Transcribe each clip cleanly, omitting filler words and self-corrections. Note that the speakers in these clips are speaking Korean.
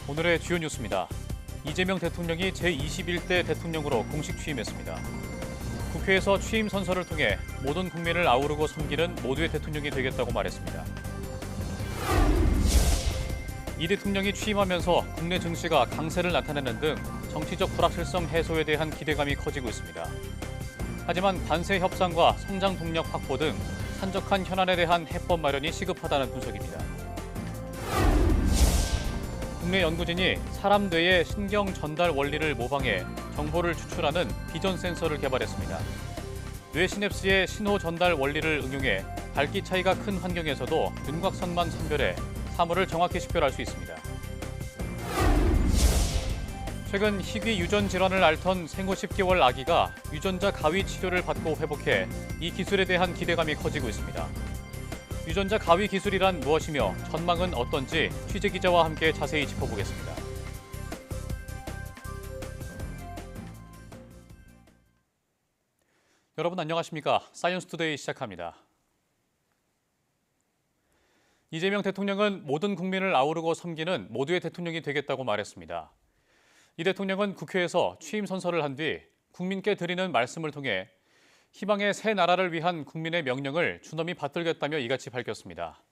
오늘의 주요 뉴스입니다. 이재명 대통령이 제21대 대통령으로 공식 취임했습니다. 국회에서 취임 선서를 통해 모든 국민을 아우르고 섬기는 모두의 대통령이 되겠다고 말했습니다. 이 대통령이 취임하면서 국내 증시가 강세를 나타내는 등 정치적 불확실성 해소에 대한 기대감이 커지고 있습니다. 하지만 관세 협상과 성장 동력 확보 등 산적한 현안에 대한 해법 마련이 시급하다는 분석입니다. 국내 연구진이 사람 뇌의 신경 전달 원리를 모방해 정보를 추출하는 비전 센서를 개발했습니다. 뇌 시냅스의 신호 전달 원리를 응용해 밝기 차이가 큰 환경에서도 윤곽선만 선별해 사물을 정확히 식별할 수 있습니다. 최근 희귀 유전 질환을 앓던 생후 10개월 아기가 유전자 가위 치료를 받고 회복해 이 기술에 대한 기대감이 커지고 있습니다. 유전자 가위 기술이란 무엇이며 전망은 어떤지 취재 기자와 함께 자세히 짚어보겠습니다. 여러분 안녕하십니까? 사이언스 투데이 시작합니다. 이재명 대통령은 모든 국민을 아우르고 섬기는 모두의 대통령이 되겠다고 말했습니다. 이 대통령은 국회에서 취임 선서를 한 뒤 국민께 드리는 말씀을 통해 희망의 새 나라를 위한 국민의 명령을 준엄히 받들겠다며 이같이 밝혔습니다.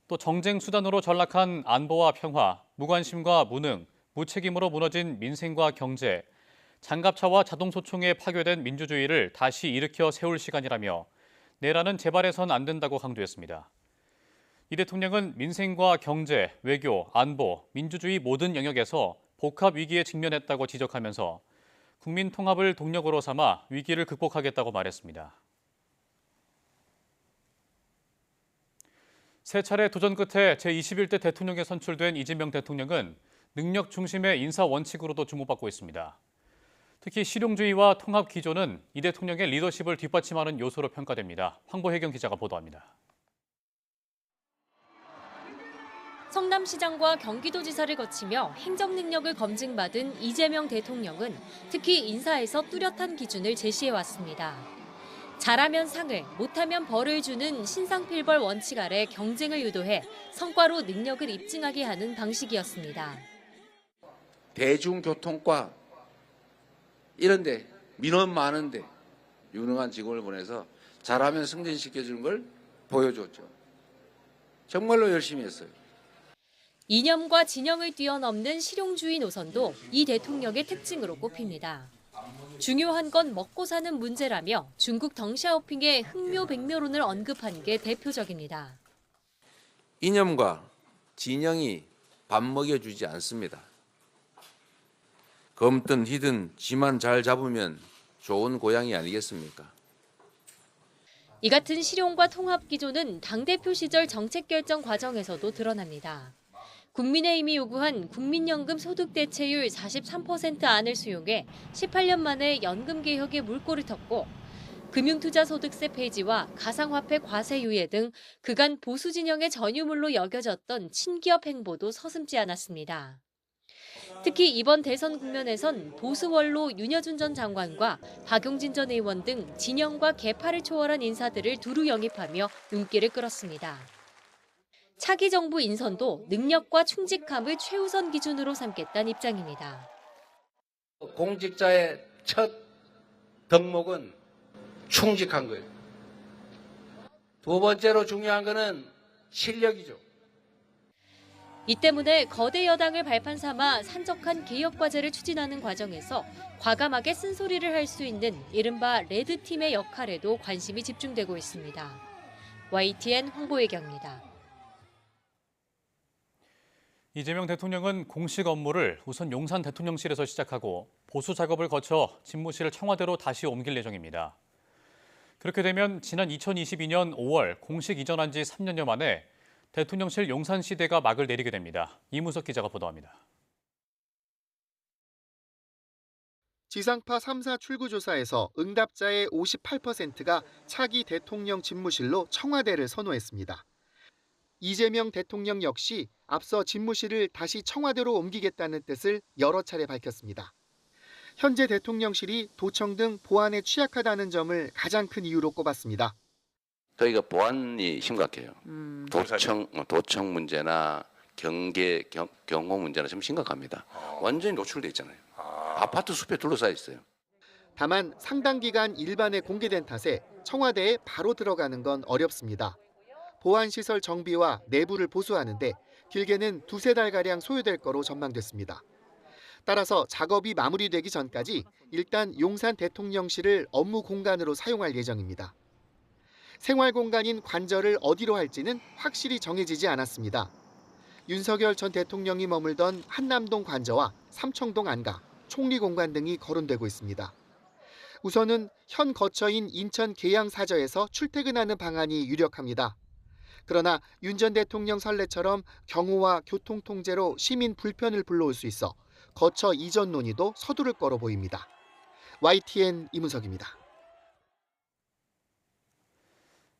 또 정쟁 수단으로 전락한 안보와 평화, 무관심과 무능, 무책임으로 무너진 민생과 경제, 장갑차와 자동소총에 파괴된 민주주의를 다시 일으켜 세울 시간이라며 내란은 재발해선 안 된다고 강조했습니다. 이 대통령은 민생과 경제, 외교, 안보, 민주주의 모든 영역에서 복합 위기에 직면했다고 지적하면서 국민 통합을 동력으로 삼아 위기를 극복하겠다고 말했습니다. 세 차례 도전 끝에 제21대 대통령에 선출된 이재명 대통령은 능력 중심의 인사 원칙으로도 주목받고 있습니다. 특히 실용주의와 통합 기조는 이 대통령의 리더십을 뒷받침하는 요소로 평가됩니다. 황보혜경 기자가 보도합니다. 성남시장과 경기도지사를 거치며 행정 능력을 검증받은 이재명 대통령은 특히 인사에서 뚜렷한 기준을 제시해왔습니다. 잘하면 상을, 못하면 벌을 주는 신상필벌 원칙 아래 경쟁을 유도해 성과로 능력을 입증하게 하는 방식이었습니다. 대중교통과 이런 데 민원 많은데 유능한 직원을 보내서 잘하면 승진시켜주는 걸 보여줬죠. 정말로 열심히 했어요. 이념과 진영을 뛰어넘는 실용주의 노선도 이 대통령의 특징으로 꼽힙니다. 중요한 건 먹고 사는 문제라며 중국 덩샤오핑의 흥묘백묘론을 언급한 게 대표적입니다. 이념과 진영이 밥 먹여주지 않습니다. 검든 희든 지만 잘 잡으면 좋은 고양이 아니겠습니까? 이 같은 실용과 통합 기조는 당대표 시절 정책 결정 과정에서도 드러납니다. 국민의힘이 요구한 국민연금 소득 대체율 43% 안을 수용해 18년 만에 연금 개혁의 물꼬를 텄고 금융투자소득세 폐지와 가상화폐 과세 유예 등 그간 보수 진영의 전유물로 여겨졌던 친기업 행보도 서슴지 않았습니다. 특히 이번 대선 국면에선 보수 원로 윤여준 전 장관과 박용진 전 의원 등 진영과 계파를 초월한 인사들을 두루 영입하며 눈길을 끌었습니다. 차기 정부 인선도 능력과 충직함을 최우선 기준으로 삼겠다는 입장입니다. 공직자의 첫 덕목은 충직한 거예요. 두 번째로 중요한 거는 실력이죠. 이 때문에 거대 여당을 발판 삼아 산적한 개혁 과제를 추진하는 과정에서 과감하게 쓴소리를 할 수 있는 이른바 레드팀의 역할에도 관심이 집중되고 있습니다. YTN 홍보혜경입니다. 이재명 대통령은 공식 업무를 우선 용산 대통령실에서 시작하고 보수 작업을 거쳐 집무실을 청와대로 다시 옮길 예정입니다. 그렇게 되면 지난 2022년 5월 공식 이전한 지 3년여 만에 대통령실 용산 시대가 막을 내리게 됩니다. 이무석 기자가 보도합니다. 지상파 3사 출구조사에서 응답자의 58%가 차기 대통령 집무실로 청와대를 선호했습니다. 이재명 대통령 역시 앞서 집무실을 다시 청와대로 옮기겠다는 뜻을 여러 차례 밝혔습니다. 현재 대통령실이 도청 등 보안에 취약하다는 점을 가장 큰 이유로 꼽았습니다. 저희가 보안이 심각해요. 도청 문제나 경호 문제나 좀 심각합니다. 완전히 노출돼 있잖아요. 아파트 숲에 둘러싸여 있어요. 다만 상당 기간 일반에 공개된 탓에 청와대에 바로 들어가는 건 어렵습니다. 보안시설 정비와 내부를 보수하는데 길게는 2~3달가량 소요될 거로 전망됐습니다. 따라서 작업이 마무리되기 전까지 일단 용산 대통령실을 업무 공간으로 사용할 예정입니다. 생활 공간인 관저를 어디로 할지는 확실히 정해지지 않았습니다. 윤석열 전 대통령이 머물던 한남동 관저와 삼청동 안가, 총리공관 등이 거론되고 있습니다. 우선은 현 거처인 인천 계양사저에서 출퇴근하는 방안이 유력합니다. 그러나 윤 전 대통령 선례처럼 경호와 교통 통제로 시민 불편을 불러올 수 있어 거처 이전 논의도 서두를 거로 보입니다. YTN 이문석입니다.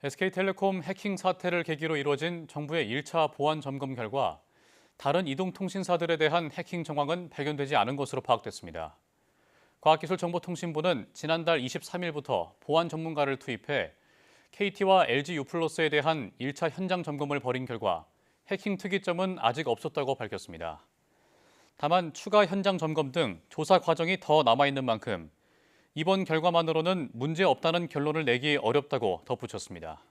SK텔레콤 해킹 사태를 계기로 이루어진 정부의 1차 보안 점검 결과 다른 이동통신사들에 대한 해킹 정황은 발견되지 않은 것으로 파악됐습니다. 과학기술정보통신부는 지난달 23일부터 보안 전문가를 투입해 KT와 LG U+에 대한 1차 현장 점검을 벌인 결과 해킹 특이점은 아직 없었다고 밝혔습니다. 다만 추가 현장 점검 등 조사 과정이 더 남아있는 만큼 이번 결과만으로는 문제 없다는 결론을 내기 어렵다고 덧붙였습니다.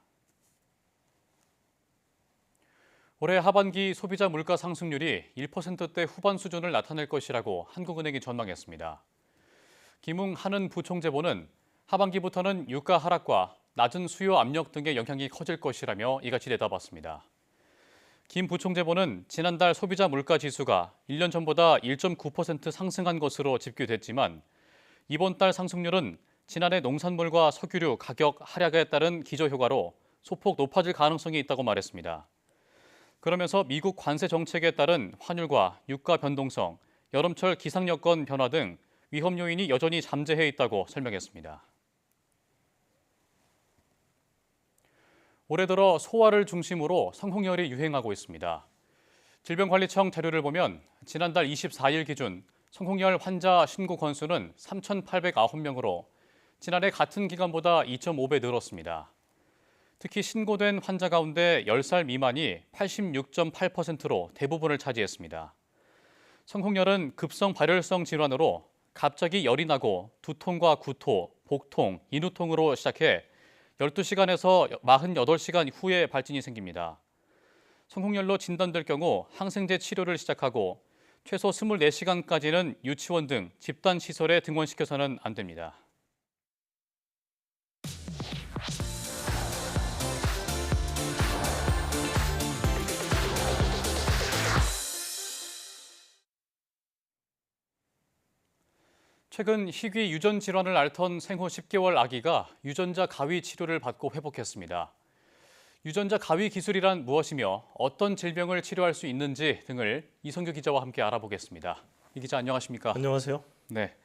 올해 하반기 소비자 물가 상승률이 1%대 후반 수준을 나타낼 것이라고 한국은행이 전망했습니다. 김웅 한은 부총재보는 하반기부터는 유가 하락과 낮은 수요 압력 등의 영향이 커질 것이라며 이같이 내다봤습니다. 김 부총재보는 지난달 소비자 물가 지수가 1년 전보다 1.9% 상승한 것으로 집계됐지만 이번 달 상승률은 지난해 농산물과 석유류 가격 하락에 따른 기저효과로 소폭 높아질 가능성이 있다고 말했습니다. 그러면서 미국 관세 정책에 따른 환율과 유가 변동성, 여름철 기상 여건 변화 등 위험 요인이 여전히 잠재해 있다고 설명했습니다. 올해 들어 소아를 중심으로 성홍열이 유행하고 있습니다. 질병관리청 자료를 보면 지난달 24일 기준 성홍열 환자 신고 건수는 3,809명으로 지난해 같은 기간보다 2.5배 늘었습니다. 특히 신고된 환자 가운데 10살 미만이 86.8%로 대부분을 차지했습니다. 성홍열은 급성 발열성 질환으로 갑자기 열이 나고 두통과 구토, 복통, 인후통으로 시작해 12시간에서 48시간 후에 발진이 생깁니다. 성홍열로 진단될 경우 항생제 치료를 시작하고 최소 24시간까지는 유치원 등 집단 시설에 등원시켜서는 안 됩니다. 최근 희귀 유전 질환을 앓던 생후 10개월 아기가 유전자 가위 치료를 받고 회복했습니다. 유전자 가위 기술이란 무엇이며 어떤 질병을 치료할 수 있는지 등을 이성규 기자와 함께 알아보겠습니다. 이 기자 안녕하십니까? 안녕하세요. 네.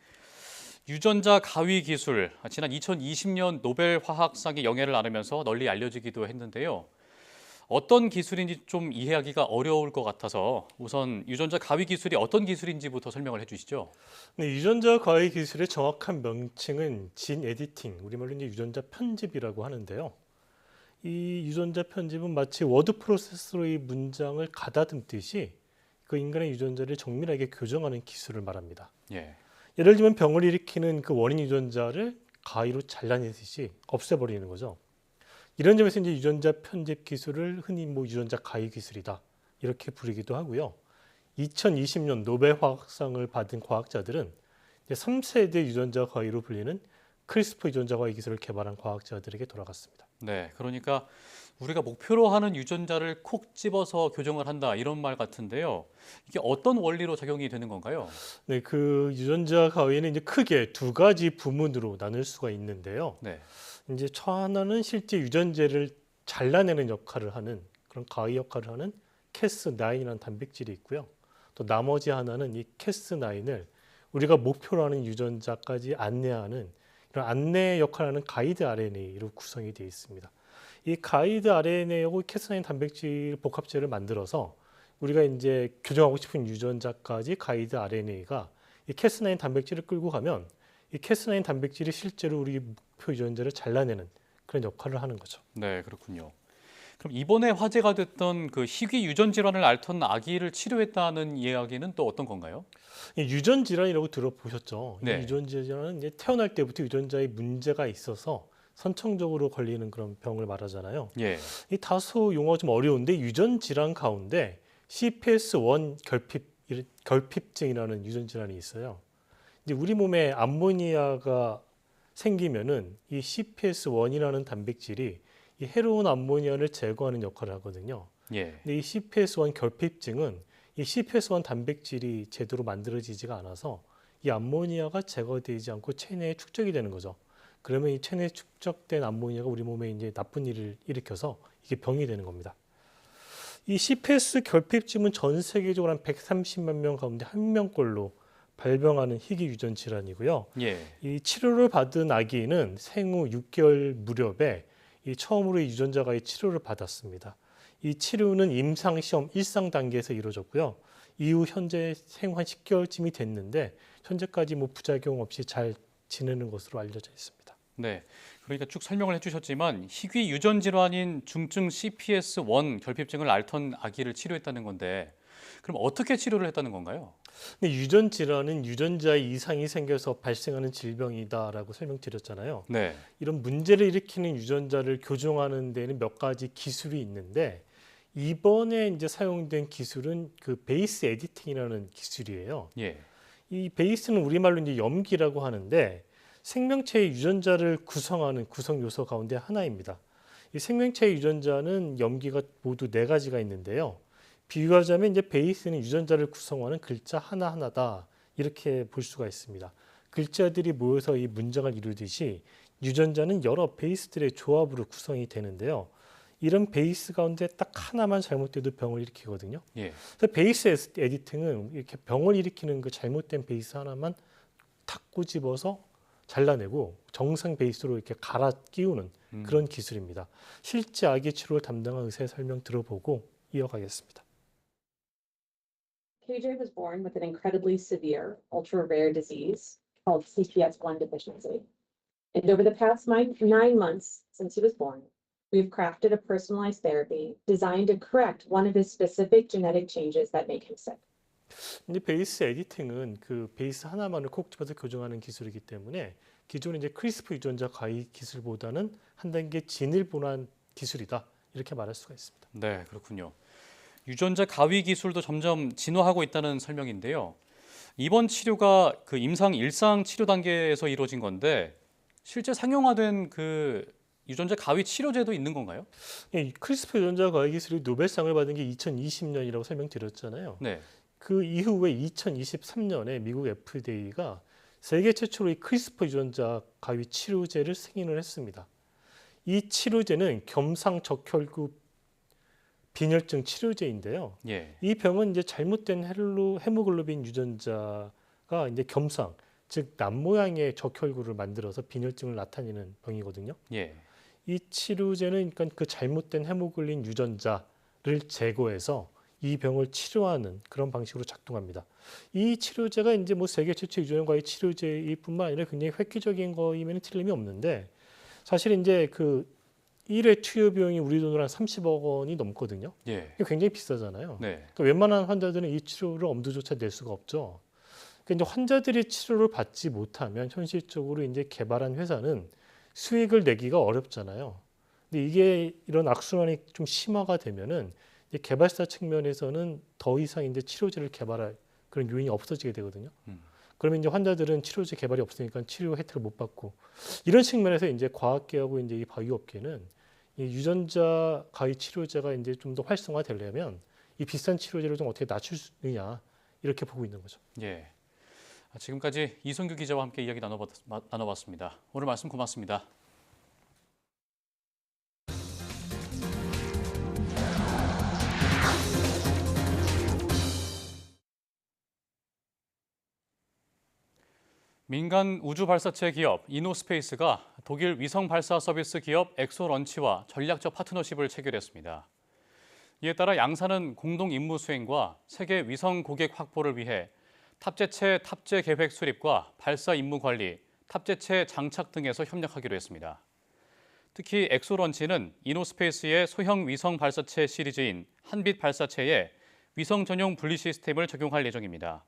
유전자 가위 기술, 지난 2020년 노벨 화학상의 영예를 나누면서 널리 알려지기도 했는데요. 어떤 기술인지 좀 이해하기가 어려울 것 같아서 우선 유전자 가위 기술이 어떤 기술인지부터 설명을 해주시죠. 네, 유전자 가위 기술의 정확한 명칭은 진 에디팅, 우리말로 이제 유전자 편집이라고 하는데요. 이 유전자 편집은 마치 워드 프로세서의 문장을 가다듬듯이 그 인간의 유전자를 정밀하게 교정하는 기술을 말합니다. 예. 예를 들면 병을 일으키는 그 원인 유전자를 가위로 잘라내듯이 없애버리는 거죠. 이런 점에서 이제 유전자 편집 기술을 흔히 유전자 가위 기술이다 이렇게 부르기도 하고요. 2020년 노벨 화학상을 받은 과학자들은 이제 3세대 유전자 가위로 불리는 크리스프 유전자 가위 기술을 개발한 과학자들에게 돌아갔습니다. 네, 그러니까 우리가 목표로 하는 유전자를 콕 집어서 교정을 한다 이런 말 같은데요. 이게 어떤 원리로 작용이 되는 건가요? 네, 그 유전자 가위는 이제 크게 두 가지 부문으로 나눌 수가 있는데요. 네. 이제 하나는 실제 유전자를 잘라내는 역할을 하는 그런 가위 역할을 하는 Cas9이라는 단백질이 있고요. 또 나머지 하나는 이 Cas9을 우리가 목표로 하는 유전자까지 안내하는 이런 안내 역할을 하는 가이드 RNA로 구성이 되어 있습니다. 이 가이드 RNA하고 캐스나인 단백질 복합체를 만들어서 우리가 이제 교정하고 싶은 유전자까지 가이드 RNA가 이 캐스나인 단백질을 끌고 가면 이 캐스나인 단백질이 실제로 우리 목표 유전자를 잘라내는 그런 역할을 하는 거죠. 네, 그렇군요. 그럼 이번에 화제가 됐던 그 희귀 유전 질환을 앓던 아기를 치료했다는 이야기는 또 어떤 건가요? 이 유전 질환이라고 들어보셨죠? 네. 이 유전 질환은 이제 태어날 때부터 유전자에 문제가 있어서 선천적으로 걸리는 그런 병을 말하잖아요. 예. 이 다소 용어가 좀 어려운데 유전 질환 가운데 CPS1 결핍증이라는 유전 질환이 있어요. 이제 우리 몸에 암모니아가 생기면은 이 CPS1이라는 단백질이 이 해로운 암모니아를 제거하는 역할을 하거든요. 예. 근데 이 CPS1 결핍증은 이 CPS1 단백질이 제대로 만들어지지가 않아서 이 암모니아가 제거되지 않고 체내에 축적이 되는 거죠. 그러면 이 체내에 축적된 암모니아가 우리 몸에 이제 나쁜 일을 일으켜서 이게 병이 되는 겁니다. 이 CPS 결핍증은 전 세계적으로 한 130만 명 가운데 1명꼴로 발병하는 희귀 유전 질환이고요. 예. 이 치료를 받은 아기는 생후 6개월 무렵에 이 처음으로 이 유전자가 이 치료를 받았습니다. 이 치료는 임상시험 1상 단계에서 이루어졌고요. 이후 현재 생후 한 10개월쯤이 됐는데 현재까지 뭐 부작용 없이 잘 지내는 것으로 알려져 있습니다. 네. 그러니까 쭉 설명을 해주셨지만 희귀 유전 질환인 중증 CPS1 결핍증을 앓던 아기를 치료했다는 건데 그럼 어떻게 치료를 했다는 건가요? 근데 유전 질환은 유전자에 이상이 생겨서 발생하는 질병이다라고 설명드렸잖아요. 네. 이런 문제를 일으키는 유전자를 교정하는 데는 몇 가지 기술이 있는데 이번에 이제 사용된 기술은 그 베이스 에디팅이라는 기술이에요. 예. 이 베이스는 우리말로 이제 염기라고 하는데 생명체의 유전자를 구성하는 구성 요소 가운데 하나입니다. 이 생명체의 유전자는 염기가 모두 4가지가 있는데요. 비유하자면 이제 베이스는 유전자를 구성하는 글자 하나하나다 이렇게 볼 수가 있습니다. 글자들이 모여서 이 문장을 이루듯이 유전자는 여러 베이스들의 조합으로 구성이 되는데요. 이런 베이스 가운데 딱 하나만 잘못돼도 병을 일으키거든요. 예. 그래서 베이스 에디팅은 이렇게 병을 일으키는 그 잘못된 베이스 하나만 탁 꼬집어서 잘라내고 정상 베이스로 이렇게 갈아 끼우는 그런 기술입니다. 실제 아기 치료를 담당한 의사의 설명 들어보고 이어가겠습니다. KJ was born with an incredibly severe, ultra-rare disease called CPS1 deficiency. And over the past 9 months since he was born, we've crafted a personalized therapy designed to correct one of his specific genetic changes that make him sick. 근데 베이스 에디팅은 그 베이스 하나만을 콕 집어서 교정하는 기술이기 때문에 기존의 이제 크리스프 유전자 가위 기술보다는 한 단계 진일보한 기술이다 이렇게 말할 수가 있습니다. 네, 그렇군요. 유전자 가위 기술도 점점 진화하고 있다는 설명인데요. 이번 치료가 그 임상 1상 치료 단계에서 이루어진 건데 실제 상용화된 그 유전자 가위 치료제도 있는 건가요? 이 크리스프 유전자 가위 기술이 노벨상을 받은 게 2020년이라고 설명드렸잖아요. 네. 그 이후에 2023년에 미국 FDA가 세계 최초로 이 크리스프 유전자 가위 치료제를 승인을 했습니다. 이 치료제는 겸상적혈구 빈혈증 치료제인데요. 예. 이 병은 이제 잘못된 헤모글로빈 유전자가 이제 겸상, 즉 남모양의 적혈구를 만들어서 빈혈증을 나타내는 병이거든요. 예. 이 치료제는 그러니까 그 잘못된 헤모글로빈 유전자를 제거해서 이 병을 치료하는 그런 방식으로 작동합니다. 이 치료제가 이제 뭐 세계 최초 유전과의 치료제일 뿐만 아니라 굉장히 획기적인 거임에는 틀림이 없는데 사실 이제 그 1회 투여 비용이 우리 돈으로 한 30억 원이 넘거든요. 예. 이게 굉장히 비싸잖아요. 네. 그러니까 웬만한 환자들은 이 치료를 엄두조차 낼 수가 없죠. 그러니까 이제 환자들이 치료를 받지 못하면 현실적으로 이제 개발한 회사는 수익을 내기가 어렵잖아요. 근데 이게 이런 악순환이 좀 심화가 되면은 이제 개발사 측면에서는 더 이상 이제 치료제를 개발할 그런 요인이 없어지게 되거든요. 그러면 이제 환자들은 치료제 개발이 없으니까 치료 혜택을 못 받고 이런 측면에서 이제 과학계하고 이제 이 바이오 업계는 이 유전자 가위 치료제가 이제 좀 더 활성화되려면 이 비싼 치료제를 좀 어떻게 낮출 수 있느냐 이렇게 보고 있는 거죠. 예. 지금까지 이성규 기자와 함께 이야기 나눠봤습니다. 오늘 말씀 고맙습니다. 민간 우주 발사체 기업 이노스페이스가 독일 위성 발사 서비스 기업 엑소런치와 전략적 파트너십을 체결했습니다. 이에 따라 양사는 공동 임무 수행과 세계 위성 고객 확보를 위해 탑재체 탑재 계획 수립과 발사 임무 관리, 탑재체 장착 등에서 협력하기로 했습니다. 특히 엑소런치는 이노스페이스의 소형 위성 발사체 시리즈인 한빛 발사체에 위성 전용 분리 시스템을 적용할 예정입니다.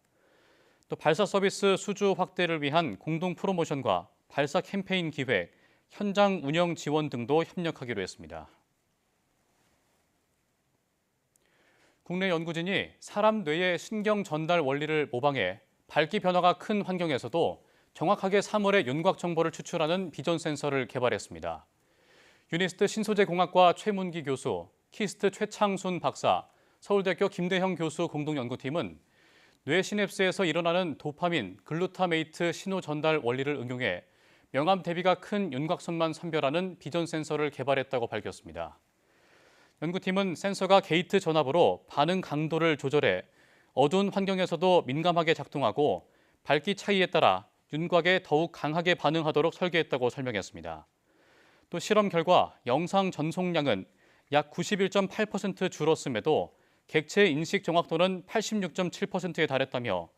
또 발사 서비스 수주 확대를 위한 공동 프로모션과 발사 캠페인 기획, 현장 운영 지원 등도 협력하기로 했습니다. 국내 연구진이 사람 뇌의 신경 전달 원리를 모방해 밝기 변화가 큰 환경에서도 정확하게 사물의 윤곽 정보를 추출하는 비전 센서를 개발했습니다. 유니스트 신소재공학과 최문기 교수, 키스트 최창순 박사, 서울대학교 김대형 교수 공동연구팀은 뇌 시냅스에서 일어나는 도파민, 글루타메이트 신호 전달 원리를 응용해 명암 대비가 큰 윤곽선만 선별하는 비전 센서를 개발했다고 밝혔습니다. 연구팀은 센서가 게이트 전압으로 반응 강도를 조절해 어두운 환경에서도 민감하게 작동하고 밝기 차이에 따라 윤곽에 더욱 강하게 반응하도록 설계했다고 설명했습니다. 또 실험 결과 영상 전송량은 약 91.8% 줄었음에도 객체 인식 정확도는 86.7%에 달했다며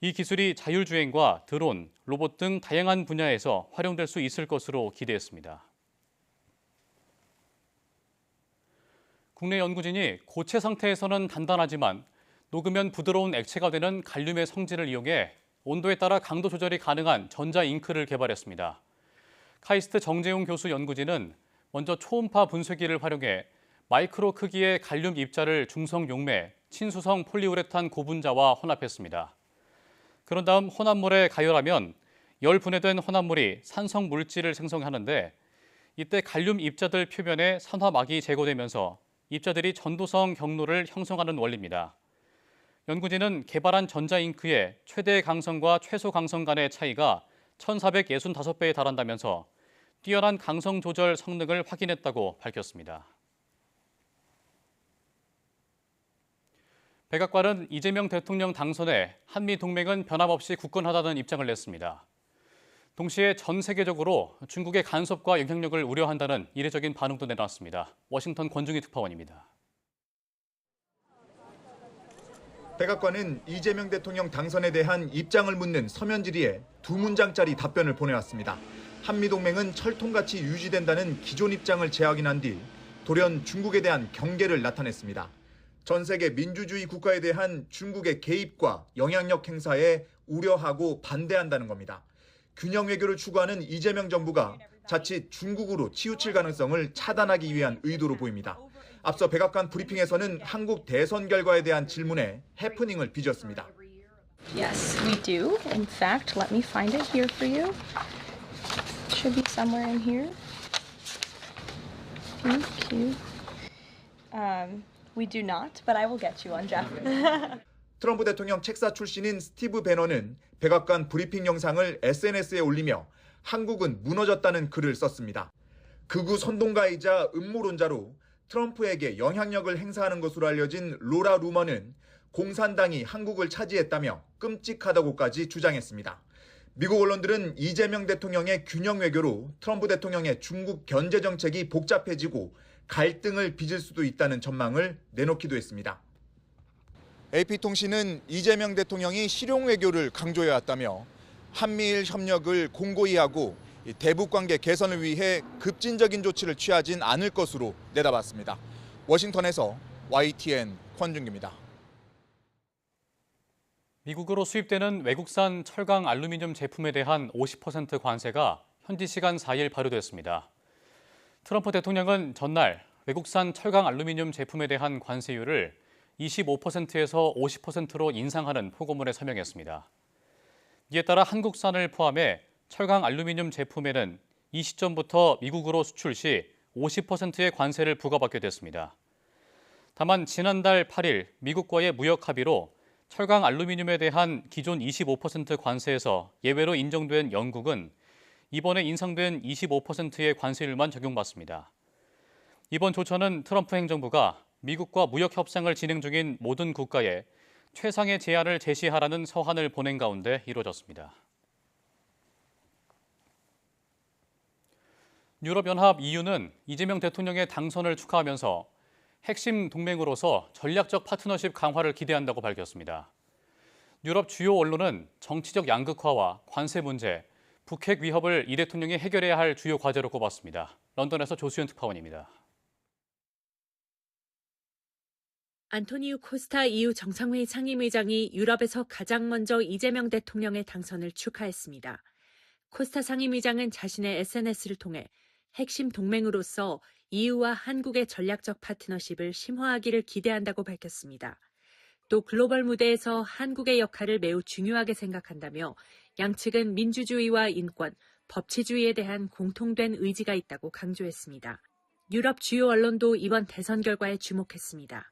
이 기술이 자율주행과 드론, 로봇 등 다양한 분야에서 활용될 수 있을 것으로 기대했습니다. 국내 연구진이 고체 상태에서는 단단하지만 녹으면 부드러운 액체가 되는 갈륨의 성질을 이용해 온도에 따라 강도 조절이 가능한 전자잉크를 개발했습니다. 카이스트 정재용 교수 연구진은 먼저 초음파 분쇄기를 활용해 마이크로 크기의 갈륨 입자를 중성 용매, 친수성 폴리우레탄 고분자와 혼합했습니다. 그런 다음 혼합물에 가열하면 열 분해된 혼합물이 산성 물질을 생성하는데 이때 갈륨 입자들 표면에 산화막이 제거되면서 입자들이 전도성 경로를 형성하는 원리입니다. 연구진은 개발한 전자잉크의 최대 강성과 최소 강성 간의 차이가 1465배에 달한다면서 뛰어난 강성 조절 성능을 확인했다고 밝혔습니다. 백악관은 이재명 대통령 당선에 한미 동맹은 변함없이 굳건하다는 입장을 냈습니다. 동시에 전 세계적으로 중국의 간섭과 영향력을 우려한다는 이례적인 반응도 내놨습니다. 워싱턴 권중희 특파원입니다. 백악관은 이재명 대통령 당선에 대한 입장을 묻는 서면 질의에 2문장짜리 답변을 보내왔습니다. 한미동맹은 철통같이 유지된다는 기존 입장을 재확인한 뒤 돌연 중국에 대한 경계를 나타냈습니다. 전 세계 민주주의 국가에 대한 중국의 개입과 영향력 행사에 우려하고 반대한다는 겁니다. 균형 외교를 추구하는 이재명 정부가 자칫 중국으로 치우칠 가능성을 차단하기 위한 의도로 보입니다. 앞서 백악관 브리핑에서는 한국 대선 결과에 대한 질문에 해프닝을 빚었습니다. Yes, we do. In fact, let me find it here for you. Should be somewhere in here. Thank you. We do not, but I will get you one, Jeff. 트럼프 대통령 책사 출신인 스티브 배너는 백악관 브리핑 영상을 SNS에 올리며 한국은 무너졌다는 글을 썼습니다. 극우 선동가이자 음모론자로 트럼프에게 영향력을 행사하는 것으로 알려진 로라 루머는 공산당이 한국을 차지했다며 끔찍하다고까지 주장했습니다. 미국 언론들은 이재명 대통령의 균형 외교로 트럼프 대통령의 중국 견제 정책이 복잡해지고 갈등을 빚을 수도 있다는 전망을 내놓기도 했습니다. AP통신은 이재명 대통령이 실용 외교를 강조해왔다며 한미일 협력을 공고히 하고 대북 관계 개선을 위해 급진적인 조치를 취하진 않을 것으로 내다봤습니다. 워싱턴에서 YTN 권준기입니다. 미국으로 수입되는 외국산 철강 알루미늄 제품에 대한 50% 관세가 현지 시간 4일 발효됐습니다. 트럼프 대통령은 전날 외국산 철강 알루미늄 제품에 대한 관세율을 25%에서 50%로 인상하는 포고문에 서명했습니다. 이에 따라 한국산을 포함해 철강 알루미늄 제품에는 이 시점부터 미국으로 수출 시 50%의 관세를 부과받게 됐습니다. 다만 지난달 8일 미국과의 무역 합의로 철강 알루미늄에 대한 기존 25% 관세에서 예외로 인정된 영국은 이번에 인상된 25%의 관세율만 적용받습니다. 이번 조처는 트럼프 행정부가 미국과 무역 협상을 진행 중인 모든 국가에 최상의 제한을 제시하라는 서한을 보낸 가운데 이루어졌습니다. 유럽연합 EU는 이재명 대통령의 당선을 축하하면서 핵심 동맹으로서 전략적 파트너십 강화를 기대한다고 밝혔습니다. 유럽 주요 언론은 정치적 양극화와 관세 문제, 북핵 위협을 이 대통령이 해결해야 할 주요 과제로 꼽았습니다. 런던에서 조수연 특파원입니다. 안토니우 코스타 EU 정상회의 상임의장이 유럽에서 가장 먼저 이재명 대통령의 당선을 축하했습니다. 코스타 상임의장은 자신의 SNS를 통해 핵심 동맹으로서 EU와 한국의 전략적 파트너십을 심화하기를 기대한다고 밝혔습니다. 또 글로벌 무대에서 한국의 역할을 매우 중요하게 생각한다며 양측은 민주주의와 인권, 법치주의에 대한 공통된 의지가 있다고 강조했습니다. 유럽 주요 언론도 이번 대선 결과에 주목했습니다.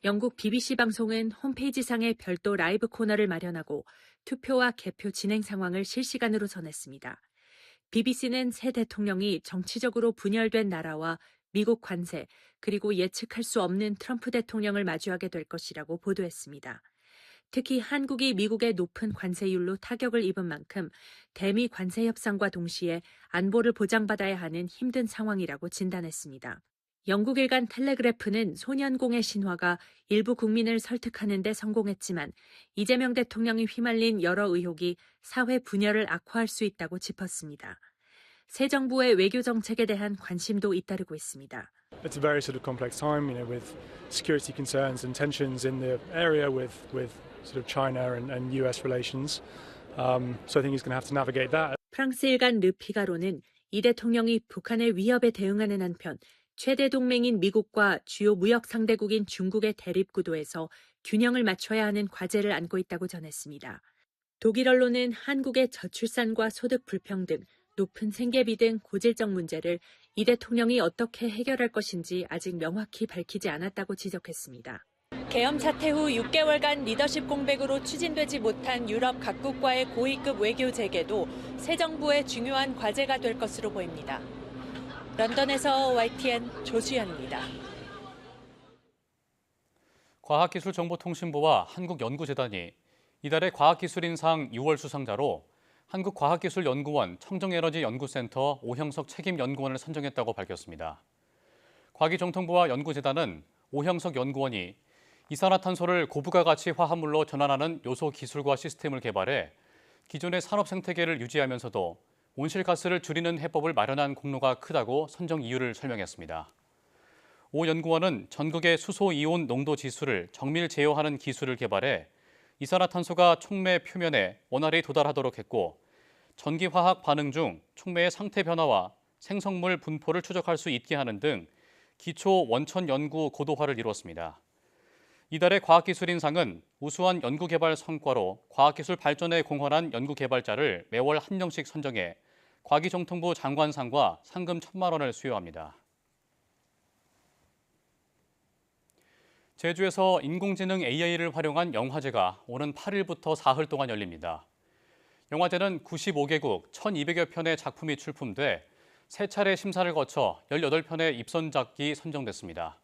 영국 BBC 방송은 홈페이지상에 별도 라이브 코너를 마련하고 투표와 개표 진행 상황을 실시간으로 전했습니다. BBC는 새 대통령이 정치적으로 분열된 나라와 미국 관세, 그리고 예측할 수 없는 트럼프 대통령을 마주하게 될 것이라고 보도했습니다. 특히 한국이 미국의 높은 관세율로 타격을 입은 만큼 대미 관세 협상과 동시에 안보를 보장받아야 하는 힘든 상황이라고 진단했습니다. 영국 일간 텔레그래프는 소년공의 신화가 일부 국민을 설득하는 데 성공했지만 이재명 대통령이 휘말린 여러 의혹이 사회 분열을 악화할 수 있다고 짚었습니다. 새 정부의 외교 정책에 대한 관심도 잇따르고 있습니다. It's a very sort of complex time, with security concerns and tensions in the area with sort of China and US relations. So I think he's going to have to navigate that. 프랑스 일간 르피가로는 이 대통령이 북한의 위협에 대응하는 한편 최대 동맹인 미국과 주요 무역 상대국인 중국의 대립 구도에서 균형을 맞춰야 하는 과제를 안고 있다고 전했습니다. 독일 언론은 한국의 저출산과 소득 불평등, 높은 생계비 등 고질적 문제를 이 대통령이 어떻게 해결할 것인지 아직 명확히 밝히지 않았다고 지적했습니다. 계엄 사태 후 6개월간 리더십 공백으로 추진되지 못한 유럽 각국과의 고위급 외교 재개도 새 정부의 중요한 과제가 될 것으로 보입니다. 런던에서 YTN 조수연입니다. 과학기술정보통신부와 한국연구재단이 이달의 과학기술인상 6월 수상자로 한국과학기술연구원 청정에너지연구센터 오형석 책임연구원을 선정했다고 밝혔습니다. 과기정통부와 연구재단은 오형석 연구원이 이산화탄소를 고부가 가치 화합물로 전환하는 요소 기술과 시스템을 개발해 기존의 산업 생태계를 유지하면서도 온실가스를 줄이는 해법을 마련한 공로가 크다고 선정 이유를 설명했습니다. 오 연구원은 전극의 수소이온 농도 지수를 정밀 제어하는 기술을 개발해 이산화탄소가 촉매 표면에 원활히 도달하도록 했고 전기화학 반응 중 촉매의 상태 변화와 생성물 분포를 추적할 수 있게 하는 등 기초 원천 연구 고도화를 이뤘습니다. 이달의 과학기술인상은 우수한 연구개발 성과로 과학기술 발전에 공헌한 연구개발자를 매월 한 명씩 선정해 과기정통부 장관상과 상금 1,000만 원을 수여합니다. 제주에서 인공지능 AI를 활용한 영화제가 오는 8일부터 사흘 동안 열립니다. 영화제는 95개국 1,200여 편의 작품이 출품돼 3차례 심사를 거쳐 18편의 입선작이 선정됐습니다.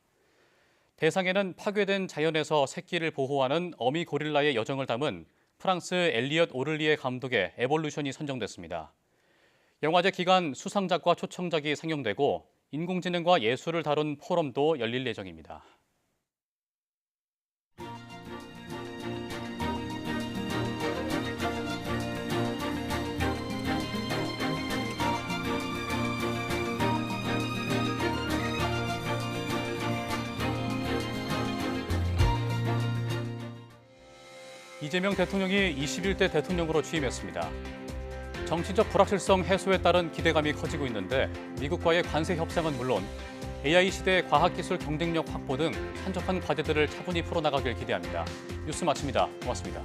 대상에는 파괴된 자연에서 새끼를 보호하는 어미 고릴라의 여정을 담은 프랑스 엘리엇 오를리에 감독의 에볼루션이 선정됐습니다. 영화제 기간 수상작과 초청작이 상영되고 인공지능과 예술을 다룬 포럼도 열릴 예정입니다. 이재명 대통령이 21대 대통령으로 취임했습니다. 정치적 불확실성 해소에 따른 기대감이 커지고 있는데 미국과의 관세 협상은 물론 AI 시대의 과학기술 경쟁력 확보 등 산적한 과제들을 차분히 풀어나가길 기대합니다. 뉴스 마칩니다. 고맙습니다.